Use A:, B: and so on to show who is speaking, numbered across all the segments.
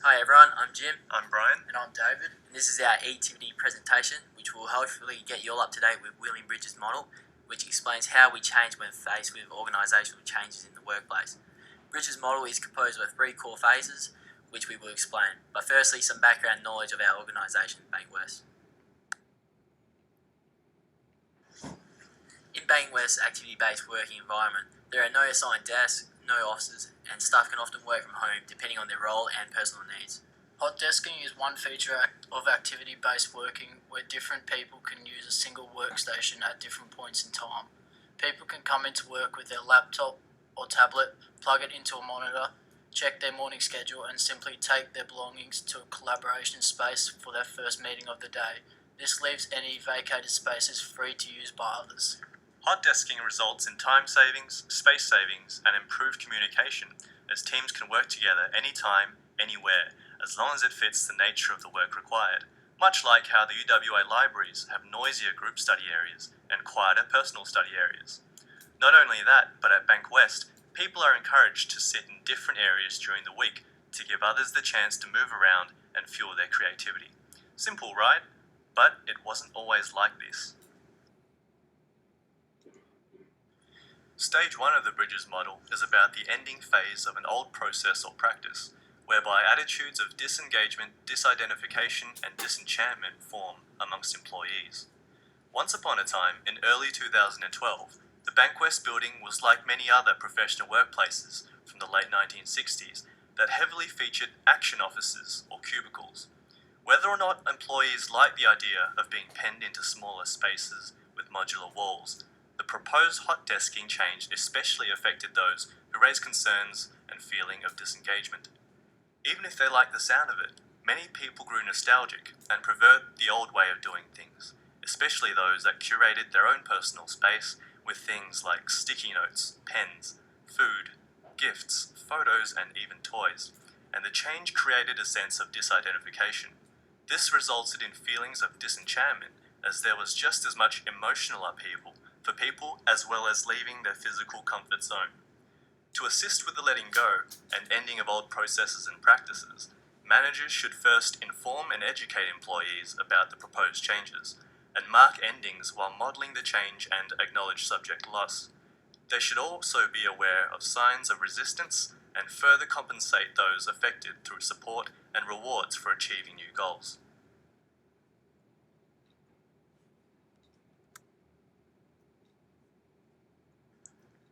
A: Hi everyone, I'm Jim.
B: I'm Brian.
C: And I'm David.
A: And this is our E-tivity presentation, which will hopefully get you all up to date with William Bridges' model, which explains how we change when faced with organisational changes in the workplace. Bridges' model is composed of three core phases, which we will explain. But firstly, some background knowledge of our organisation, Bankwest. In Bankwest's activity-based working environment, there are no assigned desks, no offices, and staff can often work from home depending on their role and personal needs.
C: Hot desking is one feature of activity-based working where different people can use a single workstation at different points in time. People can come into work with their laptop or tablet, plug it into a monitor, check their morning schedule, and simply take their belongings to a collaboration space for their first meeting of the day. This leaves any vacated spaces free to use by others.
B: Hot desking results in time savings, space savings, and improved communication as teams can work together anytime, anywhere, as long as it fits the nature of the work required, much like how the UWA libraries have noisier group study areas and quieter personal study areas. Not only that, but at Bankwest, people are encouraged to sit in different areas during the week to give others the chance to move around and fuel their creativity. Simple, right? But it wasn't always like this. Stage 1 of the Bridges model is about the ending phase of an old process or practice, whereby attitudes of disengagement, disidentification, and disenchantment form amongst employees. Once upon a time, in early 2012, the Bankwest building was like many other professional workplaces from the late 1960s that heavily featured action offices or cubicles. Whether or not employees liked the idea of being penned into smaller spaces with modular walls, the proposed hot desking change especially affected those who raised concerns and feeling of disengagement. Even if they liked the sound of it, many people grew nostalgic and preferred the old way of doing things, especially those that curated their own personal space with things like sticky notes, pens, food, gifts, photos, and even toys. And the change created a sense of disidentification. This resulted in feelings of disenchantment, as there was just as much emotional upheaval for people as well as leaving their physical comfort zone. To assist with the letting go and ending of old processes and practices, managers should first inform and educate employees about the proposed changes, and mark endings while modelling the change and acknowledge subject loss. They should also be aware of signs of resistance and further compensate those affected through support and rewards for achieving new goals.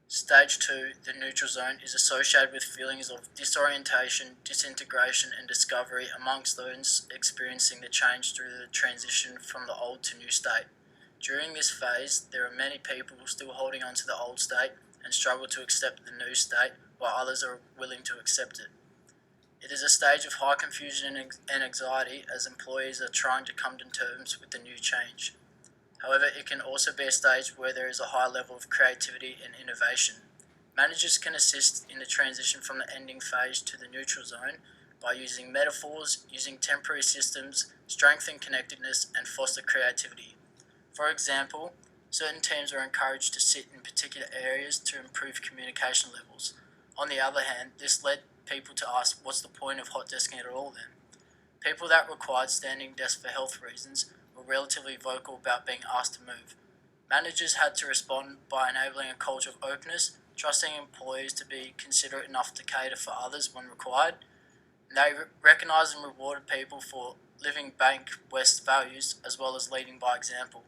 C: Stage 2, the neutral zone, is associated with feelings of disorientation, disintegration, and discovery amongst those experiencing the change through the transition from the old to new state. During this phase, there are many people still holding on to the old state and struggle to accept the new state, while others are willing to accept it. It is a stage of high confusion and anxiety as employees are trying to come to terms with the new change. However, it can also be a stage where there is a high level of creativity and innovation. Managers can assist in the transition from the ending phase to the neutral zone by using metaphors, using temporary systems, strengthen connectedness, and foster creativity. For example, certain teams are encouraged to sit in particular areas to improve communication levels. On the other hand, this led people to ask, what's the point of hot desking at all then? People that required standing desks for health reasons were relatively vocal about being asked to move. Managers had to respond by enabling a culture of openness, trusting employees to be considerate enough to cater for others when required. And they recognised and rewarded people for living Bankwest values as well as leading by example.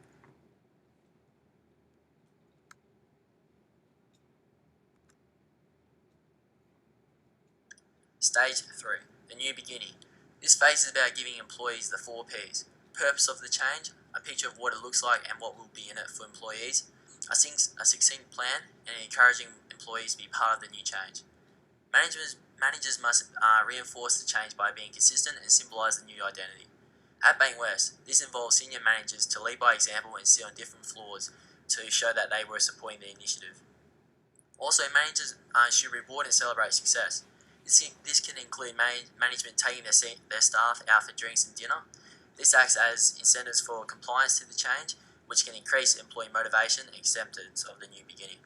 A: Stage 3, the new beginning. This phase is about giving employees the 4 Ps. Purpose of the change, a picture of what it looks like and what will be in it for employees, a succinct plan, and encouraging employees to be part of the new change. Managers must reinforce the change by being consistent and symbolise the new identity. At Bankwest, this involves senior managers to lead by example and sit on different floors to show that they were supporting the initiative. Also, managers should reward and celebrate success. This can include management taking their staff out for drinks and dinner. This acts as incentives for compliance to the change, which can increase employee motivation and acceptance of the new beginning.